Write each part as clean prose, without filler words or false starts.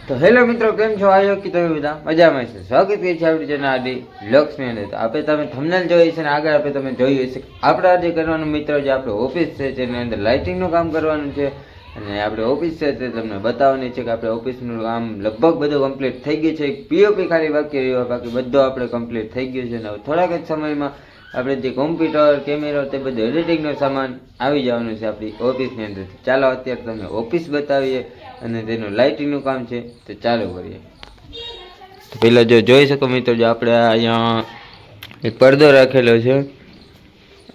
તો હેલો મિત્રો, કેમ છો? આવ્યો કે તમે બધા મજામાં છે. સ્વાગત કરીએ છીએ આપણી ચેનલ આડી લક્ષ્મી અંદર. તો આપણે તમે થંબનેલ જોઈ છે ને આગળ આપણે તમે જોયું હશે. આપણે આજે કરવાનું મિત્રો જે આપણે ઓફિસ છે તેની અંદર લાઇટિંગનું કામ કરવાનું છે. અને આપણે ઓફિસ છે તે તમને બતાવવાની છે કે આપણે ઓફિસનું કામ લગભગ બધું કમ્પ્લીટ થઈ ગયું છે. પીઓપી ખાલી બાકી રહ્યો, બાકી બધું આપણે કમ્પ્લીટ થઈ ગયું છે. અને થોડાક જ સમયમાં આપણે જે કોમ્પ્યુટર કેમેરો તે બધું એડિટિંગનો સામાન આવી જવાનું છે આપણી ઓફિસની અંદર. ચાલો અત્યારે તમને ઓફિસ બતાવીએ અને તેનું લાઇટિંગનું કામ છે તો ચાલુ કરીએ. તો પહેલાં જો જોઈ શકો મિત્રો, જો આપણે અહીંયા એક પડદો રાખેલો છે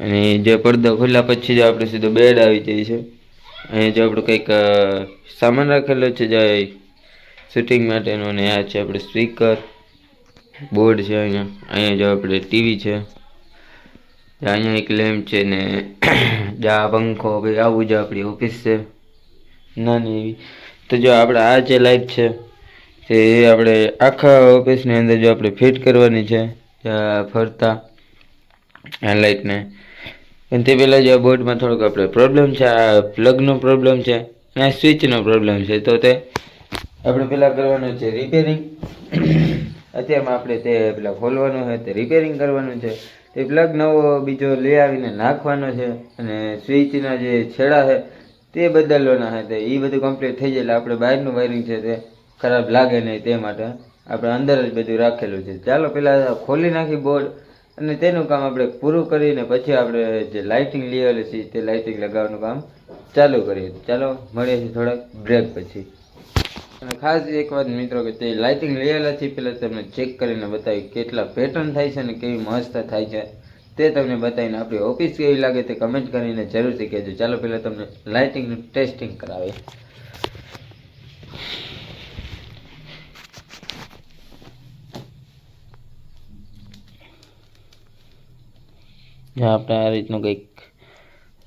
અને જે પડદો ખોલ્યા પછી જો આપણે સીધો બેડ આવી જાય છે. અહીંયા જો આપણે કંઈક સામાન રાખેલો છે જે શૂટિંગ માટેનો, અને આ છે આપણે સ્પીકર બોર્ડ છે. અહીંયા જો આપણે ટીવી છે, અહીંયા એક લેમ્પ છે ને જા પંખો ભાઈ આવું જ આપણી ઓફિસ છે નાની એવી. તો જો આપણે આ જે લાઇટ છે તે આપણે આખા ઓફિસની અંદર જો આપણે ફિટ કરવાની છે ફરતા આ લાઇટને. અને તે પહેલાં જો બોર્ડમાં થોડોક આપણે પ્રોબ્લેમ છે, આ પ્લગનો પ્રોબ્લેમ છે અને આ સ્વિચનો પ્રોબ્લેમ છે. તો તે આપણે પહેલાં કરવાનું છે રિપેરિંગ. અત્યારમાં આપણે તે પહેલાં ખોલવાનું છે, તે રિપેરિંગ કરવાનું છે. તે પ્લગ નવો બીજો લઈ આવીને નાખવાનો છે અને સ્વિચના જે છેડા છે તે બદલવાના છે. તે એ બધું કમ્પ્લીટ થઈ જાય એટલે આપણે બહારનું વાયરિંગ છે તે ખરાબ લાગે નહીં તે માટે આપણે અંદર જ બધું રાખેલું છે. ચાલો પહેલાં ખોલી નાખી બોર્ડ અને તેનું કામ આપણે પૂરું કરીને પછી આપણે જે લાઇટિંગ લેવાલી છે તે લાઇટિંગ લગાવવાનું કામ ચાલુ કરીએ. ચાલો મળીએ છીએ થોડાક બ્રેક પછી. અને ખાસ એક વાત મિત્રો કે તે લાઇટિંગ લેવાલા છે પહેલાં તમને ચેક કરીને બતાવી કેટલા પેટર્ન થાય છે અને કેવી મસ્ત થાય છે તે તમને બતાવીને આપણી ઓફિસ કેવી લાગે તે કમેન્ટ કરીને જરૂરથી કહેજો. ચાલો પહેલાં તમને લાઇટિંગનું ટેસ્ટિંગ કરાવીએ. આપણે આ રીતનું કંઈક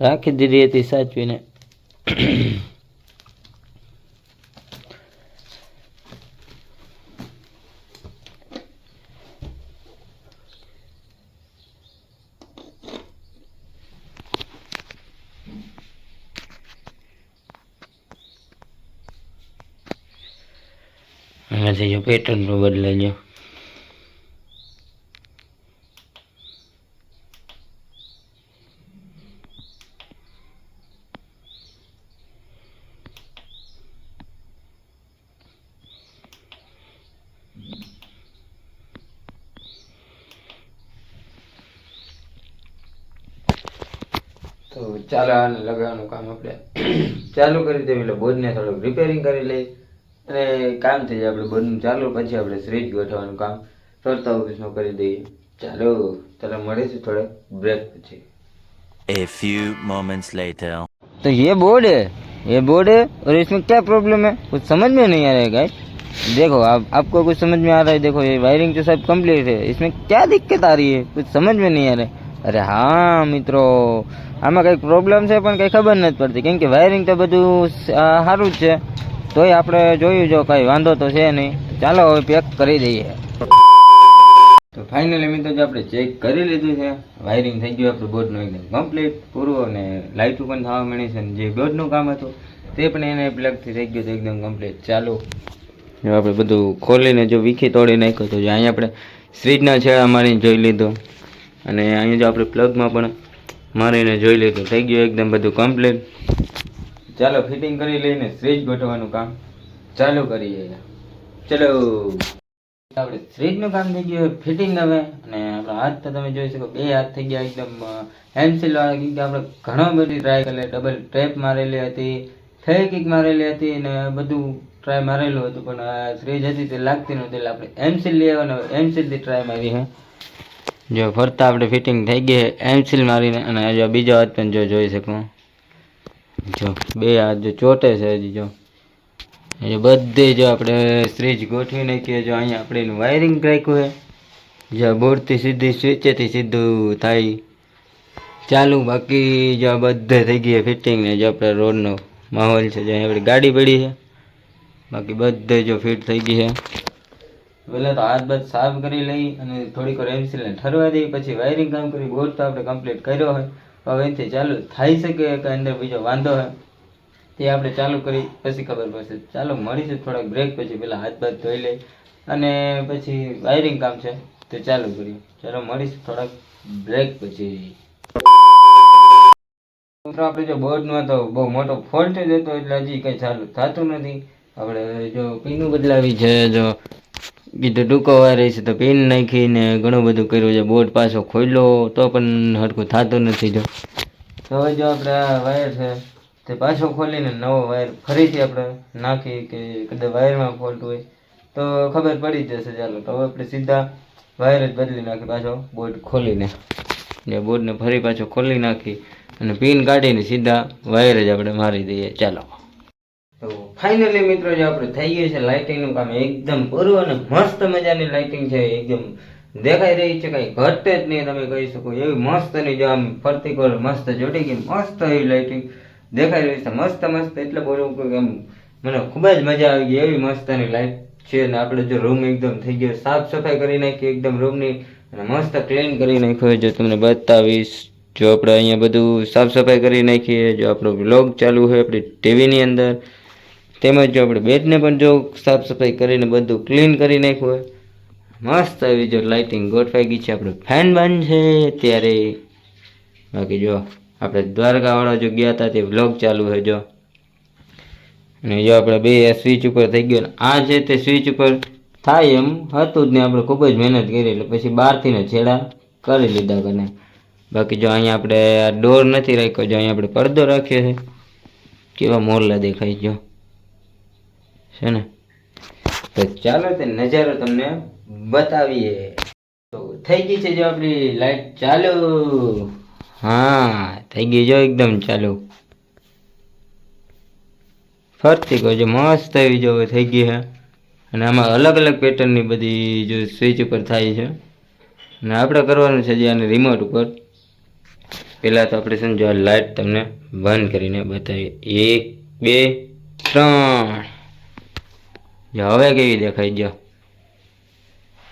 રાખી દીધી હતી સાચવીને. એમાંથી જો પેટર્ન પણ બદલાઈ ગયો. તો ચાલો આને લગાવવાનું કામ આપણે ચાલુ કરી દઈએ. એટલે બોર્ડને થોડુંક રિપેરિંગ કરી લઈએ અને કામ થઈ જાય આપણે બોર્ડનું ચાલુ. પછી આપણે સ્વિચ ગોઠવવાનું કામ ફરતા ઓફિસમાં કરી દઈએ. ચાલો ત્યારે મળીશું થોડાક ब्रेक પછી. A few moments later. तो ये बोर्ड है और इसमें क्या प्रॉब्लम है कुछ समझ में नहीं आ रहा है गाइस. देखो आपको कुछ समझ में आ रहा है? देखो ये वायरिंग तो सब कंप्लीट है, इसमें क्या दिक्कत आ रही है कुछ समझ में नहीं आ रहा है. અરે હા મિત્રો, આમાં કંઈક પ્રોબ્લેમ છે પણ કંઈ ખબર નથી પડતી, કેમ કે વાયરિંગ તો બધું સારું જ છે. તોય આપણે જોયું જો કંઈ વાંધો તો છે નહીં. ચાલો હવે પેક કરી દઈએ. તો ફાઇનલી મિત્રો જો આપણે ચેક કરી લીધું છે, વાયરિંગ થઈ ગયું આપણું બોર્ડનું એકદમ કમ્પ્લીટ પૂરું અને લાઇટું પણ થવા મળી છે. જે બોર્ડનું કામ હતું તે પણ એને પ્લગથી થઈ ગયું હતું એકદમ કમ્પ્લીટ. ચાલો જો આપણે બધું ખોલીને જો વીખી તોડી નાખ્યું તો અહીંયા આપણે સ્વિચના છેડા મારીને જોઈ લીધું અને અહીંયા જો આપણે પ્લગમાં પણ મારીને જોઈ લીધું. થઈ ગયું એકદમ બધું કમ્પ્લીટ. ચાલો ફિટિંગ કરી લઈને સ્વિચ ગોઠવવાનું કામ ચાલુ કરીએ. ચલો આપણે સ્વિચનું કામ થઈ ગયું ફિટિંગ હવે. અને આપણા હાથ તો તમે જોઈ શકો, 2 હાથ થઈ ગયા એકદમ હેન્ડસીલ વાળા. કેમ કે આપણે ઘણો બધી ટ્રાય કરી, ડબલ ટેપ મારેલી હતી, ફેવિક્વિક મારેલી હતી અને બધું ટ્રાય મારેલું હતું પણ સ્વિચ હતી તે લાગતી નહોતી. એટલે આપણે એમસીલ લઈ આવવાનું, એમસીલથી ટ્રાય મારી છે. જો ફરતા આપણે ફિટિંગ થઈ ગઈ એમસીલ મારીને. અને જો બીજો હાથ પણ જો જોઈ શકો, જો 2 હાથ જો ચોટે છે હજી. જો બધે જો આપણે સ્વિચ ગોઠવી નાખીએ. જો અહીંયા આપણે એનું વાયરિંગ રાખ્યું છે, જો બોર્ડથી સીધી સ્વિચેથી સીધું થાય ચાલુ. બાકી જો બધે થઈ ગઈ ફિટિંગ ને જો આપણે રોડનો માહોલ છે, જો આપણી ગાડી પડી છે, બાકી બધે જો ફિટ થઈ ગઈ છે. પહેલાં તો હાથ બાદ સાફ કરી લઈ અને થોડીક વાર એમસીલને ઠરવા દઈએ, પછી વાયરિંગ કામ કરી. બોર્ડ તો આપણે કમ્પ્લીટ કર્યો હોય, હવે એનાથી ચાલુ થઈ શકે કે અંદર બીજો વાંધો હોય તે આપણે ચાલુ કરી પછી ખબર પડશે. ચાલો મળીશું થોડાક બ્રેક પછી, પેલા હાથ બાથ ધોઈ લઈ અને પછી વાયરિંગ કામ છે તે ચાલુ કરીએ. ચાલો મળીશું થોડાક બ્રેક પછી. મિત્રો આપણે જો બોર્ડમાં તો બહુ મોટો ફોલ્ટ જ હતો એટલે હજી કંઈ ચાલુ થતું નથી. આપણે જો પીનું બદલાવી છે, જો કીધું ટૂંકો વાયર છે તો પિન નાખીને ઘણું બધું કર્યું છે. બોર્ડ પાછો ખોલ્યો તો પણ હરખું થતું નથી. જો તો હવે જો આપણે આ વાયર છે તે પાછો ખોલીને નવો વાયર ફરીથી આપણે નાખી કે કદાચ વાયરમાં ફોલ્ટ હોય તો ખબર પડી જશે. ચાલો તો હવે આપણે સીધા વાયર જ બદલી નાખી, પાછો બોર્ડ ખોલીને જે બોર્ડને ફરી પાછો ખોલી નાખી અને પિન કાઢીને સીધા વાયર જ આપણે મારી દઈએ. ચાલો તો ફાઇનલી મિત્રો જે આપણે થઈ ગયું છે લાઇટિંગનું કામ એકદમ પૂરું અને મસ્ત મજાની લાઇટિંગ છે. એકદમ દેખાઈ રહી છે, કઈ ઘટે જ નહીં તમે કહી શકો એવી મસ્તની જો આમ ફરતી કોર મસ્ત જોડી ગઈ, મસ્ત એવી લાઇટિંગ દેખાઈ રહી છે. મસ્ત મસ્ત એટલે બોલવું કે આમ મને ખૂબ જ મજા આવી ગઈ એવી મસ્તની લાઇટ છે. ને આપણે જો રૂમ એકદમ થઈ ગયો, સાફ સફાઈ કરી નાખી એકદમ રૂમની અને મસ્ત ક્લીન કરી નાખ્યો. જો તમને બતાવીશ, જો આપણે અહીંયા બધું સાફ સફાઈ કરી નાખીએ, જો આપણો વ્લોગ ચાલુ હોય આપણી ટીવીની અંદર, તેમજ જો આપણે બેડને પણ જો સાફ સફાઈ કરીને બધું ક્લીન કરી નાખ્યું હોય, મસ્ત એવી જો લાઇટિંગ ગોઠવાઈ ગઈ છે. આપણે ફેન બંધ છે ત્યારે. બાકી જો આપણે દ્વારકાવાળા જો ગયા હતા તે વ્લોગ ચાલુ હોય જો, અને જો આપણે બે સ્વિચ ઉપર થઈ ગયો. આ છે તે સ્વિચ ઉપર થાય એમ હતું જ ને, આપણે ખૂબ જ મહેનત કરી એટલે પછી બહારથી ને છેડા કરી લીધા કને. બાકી જો અહીંયા આપણે આ ડોર નથી રાખ્યો, જો અહીંયા આપણે પડદો રાખ્યો છે. કેવા મોરલા દેખાય જો છે ને. તો ચાલો તે નજારો તમને બતાવીએ. તો થઈ ગઈ છે જો આપણી લાઈટ ચાલુ. હા થઈ ગઈ જો એકદમ ચાલુ. ફરતી કહો જો મસ્ત એવી જો થઈ ગઈ છે. અને આમાં અલગ અલગ પેટર્નની બધી જો સ્વિચ ઉપર થાય છે. અને આપણે કરવાનું છે જે આને રિમોટ ઉપર. પહેલાં તો આપણે સમજો આ લાઇટ તમને બંધ કરીને બતાવીએ. 1 2 3 જો હવે કેવી દેખાય જો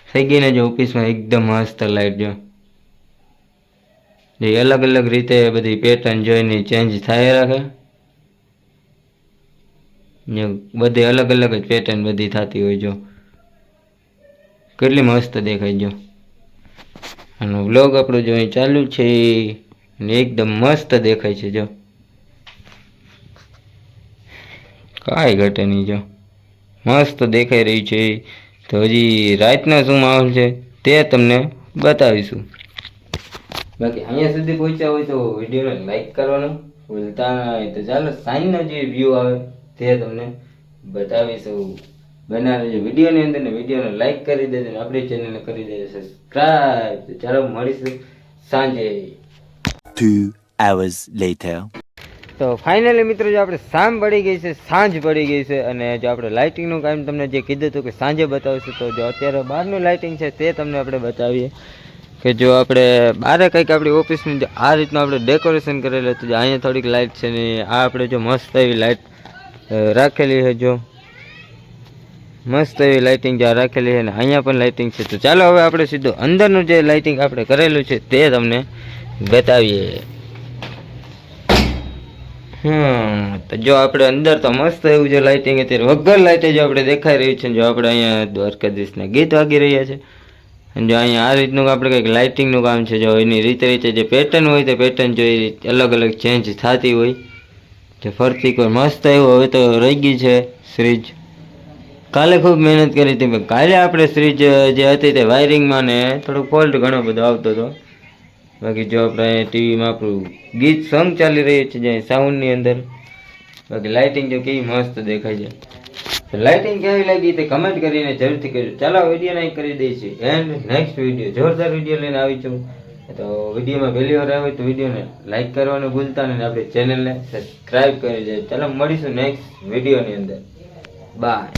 થઈ ગઈ ને. જો ઓફિસમાં એકદમ મસ્ત લાઇટ જો એ અલગ અલગ રીતે બધી પેટર્ન જોઈને ચેન્જ થાય રાખે. બધી અલગ અલગ જ પેટર્ન બધી થતી હોય જો, કેટલી મસ્ત દેખાય જો. અને વ્લોગ આપણો જો અહીં ચાલુ છે ને એકદમ મસ્ત દેખાય છે જો, કાંઈ ઘટે નહીં જો, મસ્ત દેખાઈ રહ્યું છે. તો હજી રાતનો શું માહોલ છે તે તમને બતાવીશું. બાકી અહીંયા સુધી પહોંચ્યા હોય તો વિડીયોને લાઈક કરવાનું ભૂલતા નહીં. તો ચાલો સાંજનો જે વ્યૂ આવે તે તમને બતાવીશું. બના રહેજો વિડીયોની અંદર ને વિડીયોને લાઈક કરી દેજો ને આપણી ચેનલને કરી દેજો સબસ્ક્રાઈબ. તો ચાલો મળીશું સાંજે. 2 hours later. તો ફાઇનલી મિત્રો જો આપણે સાંજ પડી ગઈ છે, સાંજ પડી ગઈ છે. અને જો આપણે લાઇટિંગનું કામ તમને જે કીધું હતું કે સાંજે બતાવીશું, તો જો અત્યારે બહારનું લાઇટિંગ છે તે તમને આપણે બતાવીએ. કે જો આપણે બહાર કંઈક આપણી ઓફિસની જો આ રીતનું આપણે ડેકોરેશન કરેલું હતું. અહીંયા થોડીક લાઇટ છે ને આ આપણે જો મસ્ત એવી લાઇટ રાખેલી છે. જો મસ્ત એવી લાઇટિંગ જ્યાં રાખેલી છે ને અહીંયા પણ લાઇટિંગ છે. તો ચાલો હવે આપણે સીધું અંદરનું જે લાઇટિંગ આપણે કરેલું છે તે તમને બતાવીએ. તો જો આપણે અંદર તો મસ્ત એવું જે લાઇટિંગ અત્યારે વગર લાઇટે જો આપણે દેખાઈ રહ્યું છે. જો આપણે અહીંયા દ્વારકાધીશના ગીત વાગી રહ્યા છે. અને જો અહીંયા આ રીતનું આપણે કંઈક લાઇટિંગનું કામ છે. જો એની રીતે જે પેટર્ન હોય તે પેટર્ન જો અલગ અલગ ચેન્જ થતી હોય તે ફરતી કોઈ મસ્ત એવું. હવે તો રહી ગઈ છે ફ્રીજ. કાલે ખૂબ મહેનત કરી હતી પણ કાલે આપણે ફ્રીજ જે હતી તે વાયરિંગમાં ને થોડોક ફોલ્ટ ઘણો બધો આવતો હતો. બાકી જો આપણે ટીવીમાં આપણું ગીત સોંગ ચાલી રહ્યું છે જ્યાં સાઉન્ડની અંદર. બાકી લાઇટિંગ જો કેવી મસ્ત દેખાય છે. લાઇટિંગ કેવી લાગી તે કમેન્ટ કરીને જરૂરથી કરજો. ચાલો વિડીયો લાઈક કરી દઈએ છીએ એન્ડ નેક્સ્ટ વિડીયો જોરદાર વિડીયો લઈને આવી છું. તો વિડીયોમાં પહેલી વાર આવે તો વિડીયોને લાઈક કરવાનું ભૂલતા નહીં, આપણી ચેનલને સબસ્ક્રાઈબ કરી દેજો. ચાલો મળીશું નેક્સ્ટ વિડીયોની અંદર. બાય.